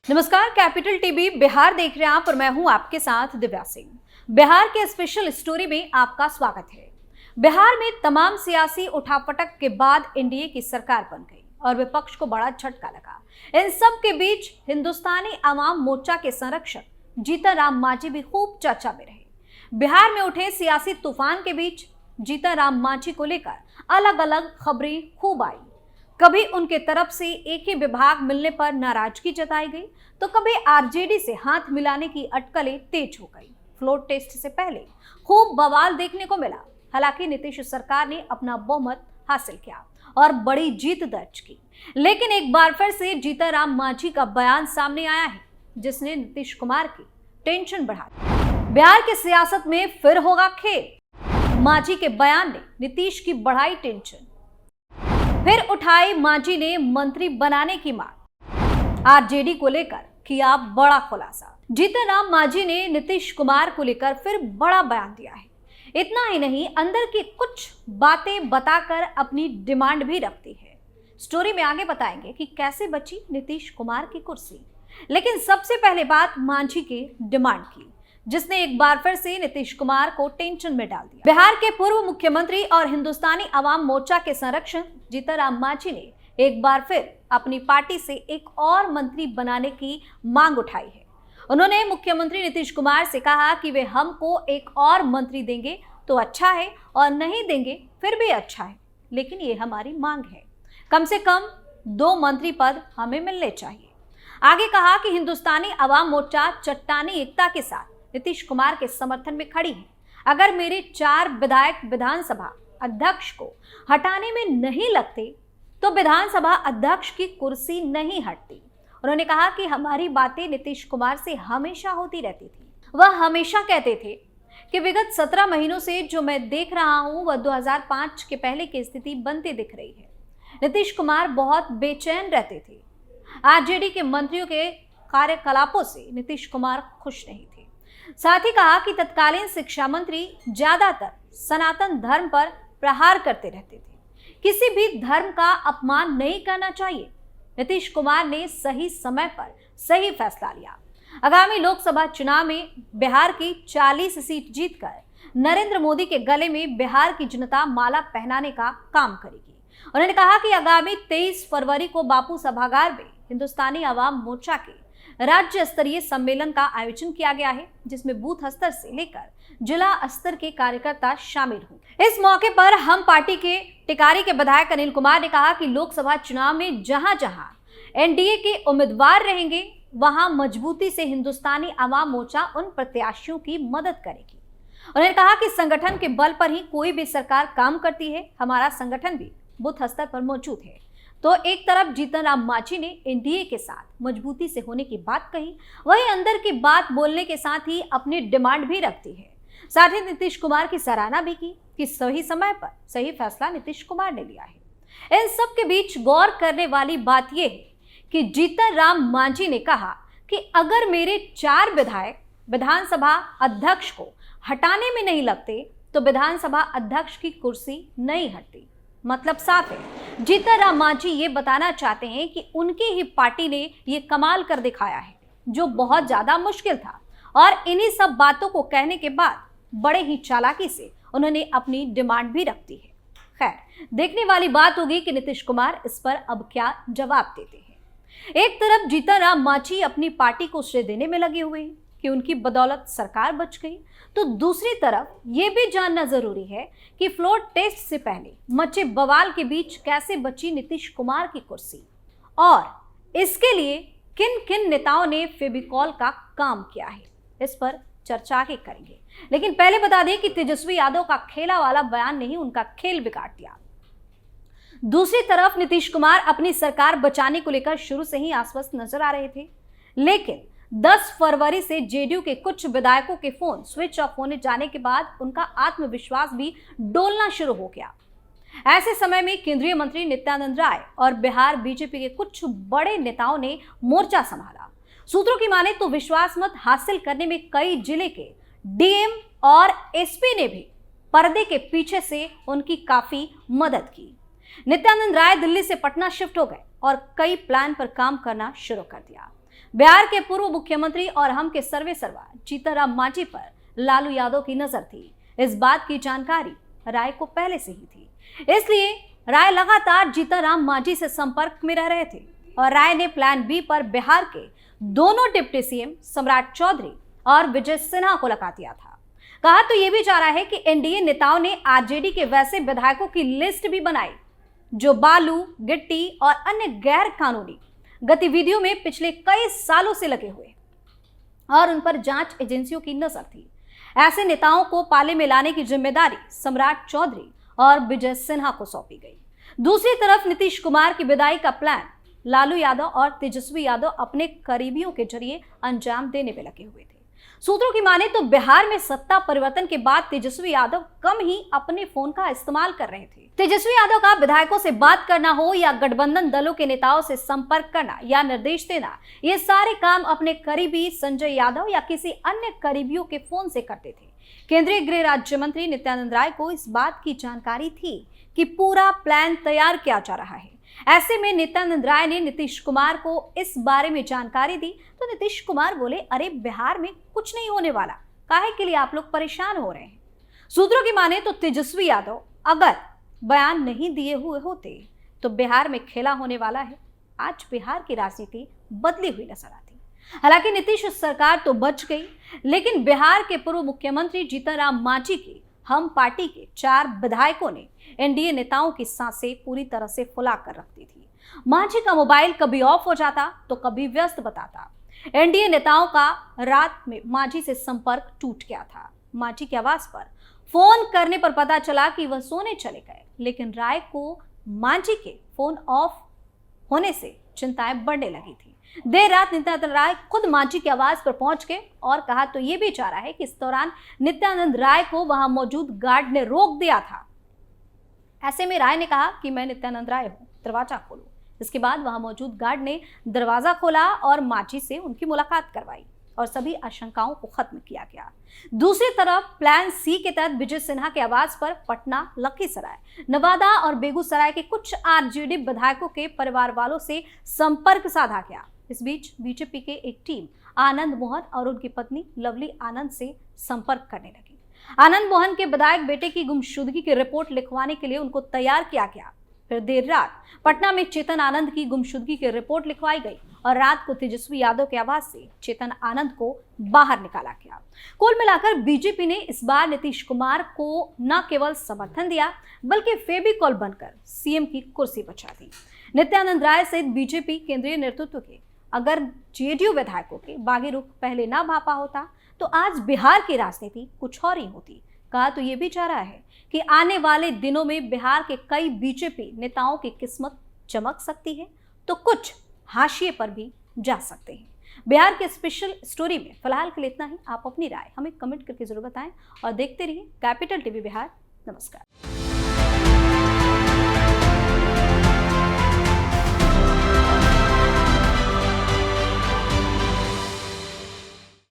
नमस्कार, capital TV Bihar देख रहे हैं आप और मैं हूं आपके साथ दिव्या सिंह। बिहार के स्पेशल स्टोरी में आपका स्वागत है। बिहार में तमाम सियासी उठापटक के बाद एनडीए की सरकार बन गई और विपक्ष को बड़ा झटका लगा। इन सब के बीच हिंदुस्तानी अवाम मोर्चा के संरक्षक जीतन राम मांझी भी खूब चर्चा में रहे। बिहार में उठे सियासी तूफान के बीच जीतन राम मांझी को लेकर अलग अलग खबरें खूब आई। कभी उनके तरफ से एक ही विभाग मिलने पर नाराजगी जताई गई, तो कभी आरजेडी से हाथ मिलाने की अटकलें तेज हो गई। फ्लोर टेस्ट से पहले खूब बवाल देखने को मिला। हालांकि नीतीश सरकार ने अपना बहुमत हासिल किया और बड़ी जीत दर्ज की, लेकिन एक बार फिर से जीतन राम मांझी का बयान सामने आया है, जिसने नीतीश कुमार की टेंशन बढ़ा दी। बिहार की सियासत में फिर होगा खेल। मांझी के बयान ने नीतीश की बढ़ाई टेंशन। फिर उठाई मांझी ने मंत्री बनाने की मांग। आरजेडी को लेकर किया बड़ा खुलासा। जीतन राम मांझी ने नीतीश कुमार को लेकर फिर बड़ा बयान दिया है। इतना ही नहीं, अंदर की कुछ बातें बताकर अपनी डिमांड भी रखती है। स्टोरी में आगे बताएंगे कि कैसे बची नीतीश कुमार की कुर्सी। लेकिन सबसे पहले बात मांझी के डिमांड की, जिसने एक बार फिर से नीतीश कुमार को टेंशन में डाल दिया। बिहार के पूर्व मुख्यमंत्री और हिंदुस्तानी अवाम मोर्चा के संरक्षक जीतन राम मांझी ने एक बार फिर अपनी पार्टी से एक और मंत्री बनाने की मांग उठाई है। उन्होंने मुख्यमंत्री नीतीश कुमार से कहा कि वे हमको एक और मंत्री देंगे तो अच्छा है और नहीं देंगे फिर भी अच्छा है, लेकिन ये हमारी मांग है। कम से कम 2 मंत्री पद हमें मिलने चाहिए। आगे कहा कि हिंदुस्तानी अवाम मोर्चा चट्टानी एकता के साथ नीतीश कुमार के समर्थन में खड़ी है। अगर मेरे 4 विधायक विधानसभा अध्यक्ष को हटाने में नहीं लगते तो विधानसभा अध्यक्ष की कुर्सी नहीं हटती। उन्होंने कहा कि हमारी बातें नीतीश कुमार से हमेशा होती रहती थी। वह हमेशा कहते थे कि विगत 17 महीनों से जो मैं देख रहा हूं वह 2005 के पहले की स्थिति बनती दिख रही है। नीतीश कुमार बहुत बेचैन रहते थे। आरजेडी के मंत्रियों के कार्यकलापों से नीतीश कुमार खुश नहीं थे। साथ ही कहा कि तत्कालीन शिक्षा मंत्री ज्यादातर सनातन धर्म पर प्रहार करते रहते थे। किसी भी धर्म का अपमान नहीं करना चाहिए। नीतीश कुमार ने सही समय पर सही फैसला लिया। आगामी लोकसभा चुनाव में बिहार की 40 सीट जीतकर नरेंद्र मोदी के गले में बिहार की जनता माला पहनाने का काम करेगी। उन्होंने कहा कि आगामी 23 फरवरी को बापू सभागार में हिंदुस्तानी अवाम मोर्चा के राज्य स्तरीय सम्मेलन का आयोजन किया गया है, जिसमें बूथ स्तर से लेकर जिला स्तर के कार्यकर्ता शामिल होंगे। इस मौके पर हम पार्टी के टिकारी के विधायक अनिल कुमार ने कहा कि लोकसभा चुनाव में जहां जहां एनडीए के उम्मीदवार रहेंगे वहां मजबूती से हिंदुस्तानी अवाम मोर्चा उन प्रत्याशियों की मदद करेगी। उन्होंने कहा कि संगठन के बल पर ही कोई भी सरकार काम करती है। हमारा संगठन भी बूथ स्तर पर मौजूद है। तो एक तरफ जीतन राम मांझी ने एनडीए के साथ मजबूती से होने की बात कही, वहीं अंदर की बात बोलने के साथ ही अपनी डिमांड भी रखती है। साथ ही नीतीश कुमार की सराहना भी की कि सही समय पर सही फैसला नीतीश कुमार ने लिया है। इन सब के बीच गौर करने वाली बात यह है कि जीतन राम मांझी ने कहा कि अगर मेरे 4 विधायक विधानसभा अध्यक्ष को हटाने में नहीं लगते तो विधानसभा अध्यक्ष की कुर्सी नहीं हटती। मतलब साफ है, जीतन राम मांझी ये बताना चाहते हैं कि उनकी ही पार्टी ने ये कमाल कर दिखाया है, जो बहुत ज्यादा मुश्किल था। और इन्हीं सब बातों को कहने के बाद बड़े ही चालाकी से उन्होंने अपनी डिमांड भी रख दी है। खैर, देखने वाली बात होगी कि नीतीश कुमार इस पर अब क्या जवाब देते हैं। एक तरफ जीतन राम मांझी अपनी पार्टी को श्रेय देने में लगे हुए हैं कि उनकी बदौलत सरकार बच गई, तो दूसरी तरफ ये भी जानना जरूरी है कि फ्लोर टेस्ट से पहले मचे बवाल के बीच कैसे बची नीतीश कुमार की कुर्सी और इसके लिए किन किन नेताओं ने फेविकॉल का काम किया है। इस पर चर्चा आगे करेंगे, लेकिन पहले बता दें कि तेजस्वी यादव का खेला वाला बयान नहीं उनका खेल बिगाड़ दिया। दूसरी तरफ नीतीश कुमार अपनी सरकार बचाने को लेकर शुरू से ही आश्वस्त नजर आ रहे थे, लेकिन 10 फरवरी से जेडीयू के कुछ विधायकों के फोन स्विच ऑफ होने जाने के बाद उनका आत्मविश्वास भी डोलना शुरू हो गया। ऐसे समय में केंद्रीय मंत्री नित्यानंद राय और बिहार बीजेपी के कुछ बड़े नेताओं ने मोर्चा संभाला। सूत्रों की माने तो विश्वास मत हासिल करने में कई जिले के डीएम और एसपी ने भी पर्दे के पीछे से उनकी काफी मदद की। नित्यानंद राय दिल्ली से पटना शिफ्ट हो गए और कई प्लान पर काम करना शुरू कर दिया। बिहार के पूर्व मुख्यमंत्री और हम के सर्वेसर्वा जीतनराम मांझी पर लालू यादव की नजर थी। इस बात की जानकारी राय को पहले से ही थी, इसलिए राय लगातार जीतनराम मांझी से संपर्क में रह रहे थे और राय ने प्लान बी पर बिहार के दोनों डिप्टी सीएम सम्राट चौधरी और विजय सिन्हा को लगा दिया था। कहा तो यह भी जा रहा है कि एनडीए नेताओं ने आरजेडी के वैसे विधायकों की लिस्ट भी बनाई जो बालू, गिट्टी और अन्य गैर कानूनी गतिविधियों में पिछले कई सालों से लगे हुए और उन पर जांच एजेंसियों की नजर थी। ऐसे नेताओं को पाले में लाने की जिम्मेदारी सम्राट चौधरी और विजय सिन्हा को सौंपी गई। दूसरी तरफ नीतीश कुमार की विदाई का प्लान लालू यादव और तेजस्वी यादव अपने करीबियों के जरिए अंजाम देने में लगे हुए थे। सूत्रों की माने तो बिहार में सत्ता परिवर्तन के बाद तेजस्वी यादव कम ही अपने फोन का इस्तेमाल कर रहे थे। तेजस्वी यादव का विधायकों से बात करना हो या गठबंधन दलों के नेताओं से संपर्क करना या निर्देश देना, ये सारे काम अपने करीबी संजय यादव या किसी अन्य करीबियों के फोन से करते थे। केंद्रीय गृह राज्य मंत्री नित्यानंद राय को इस बात की जानकारी थी कि पूरा प्लान तैयार किया जा रहा है। ऐसे में नित्यानंद राय ने नीतीश कुमार को इस बारे में जानकारी दी तो नीतीश कुमार बोले, अरे बिहार में कुछ नहीं होने वाला, काहे के लिए आप लोग परेशान हो रहे हैं। सूत्रों की माने तो तेजस्वी यादव अगर बयान नहीं दिए हुए होते तो बिहार में खेला होने वाला है। आज बिहार की राजनीति बदली हुई नजर आती। हालांकि नीतीश सरकार तो बच गई, लेकिन बिहार के पूर्व मुख्यमंत्री जीतनराम मांझी की हम पार्टी के 4 विधायकों ने एनडीए नेताओं की सांसें पूरी तरह से फुला कर रख दी थी। मांझी का मोबाइल कभी ऑफ हो जाता तो कभी व्यस्त बताता। एनडीए नेताओं का रात में मांझी से संपर्क टूट गया था। मांझी के आवाज पर फोन करने पर पता चला कि वह सोने चले गए, लेकिन राय को मांझी के फोन ऑफ होने से चिंताएं बढ़ने लगी थी। देर रात नित्यानंद राय खुद मांझी की आवाज पर पहुंच गए और कहा तो यह भी जा रहा है कि इस दौरान नित्यानंद राय को वहां मौजूद गार्ड ने रोक दिया था। ऐसे में राय ने कहा कि मैं नित्यानंद राय हूं, दरवाजा खोलो। इसके बाद वहां मौजूद गार्ड ने दरवाजा खोला और मांझी से उनकी मुलाकात करवाई और सभी आशंकाओं को खत्म किया गया। दूसरी तरफ प्लान सी के तहत विजय सिन्हा के आवाज पर पटना, लखीसराय, नवादा और बेगूसराय के कुछ आरजेडी विधायकों के परिवार वालों से संपर्क साधा गया। इस बीच बीजेपी के एक टीम आनंद मोहन और उनकी पत्नी लवली आनंद से संपर्क करने लगी। आनंद मोहन के विधायक बेटे की गुमशुदगी की रिपोर्ट लिखवाने के लिए उनको तैयार किया गया। फिर देर रात पटना में चेतन आनंद की गुमशुदगी की रिपोर्ट लिखवाई गई और रात को तेजस्वी यादव के आवाज से चेतन आनंद को बाहर निकाला गया। कुल मिलाकर बीजेपी ने इस बार नीतीश कुमार को न केवल समर्थन दिया बल्कि फेविकॉल बनकर सीएम की कुर्सी बचा दी। नित्यानंद राय सहित बीजेपी केंद्रीय नेतृत्व के अगर जेडीयू विधायकों के बागी रुख पहले ना भापा होता तो आज बिहार की राजनीति कुछ और ही होती। कहा तो ये भी जा रहा है कि आने वाले दिनों में बिहार के कई बीजेपी नेताओं की किस्मत चमक सकती है तो कुछ हाशिए पर भी जा सकते हैं। बिहार के स्पेशल स्टोरी में फिलहाल के लिए इतना ही। आप अपनी राय हमें कमेंट करके जरूर बताएं और देखते रहिए कैपिटल टीवी बिहार। नमस्कार।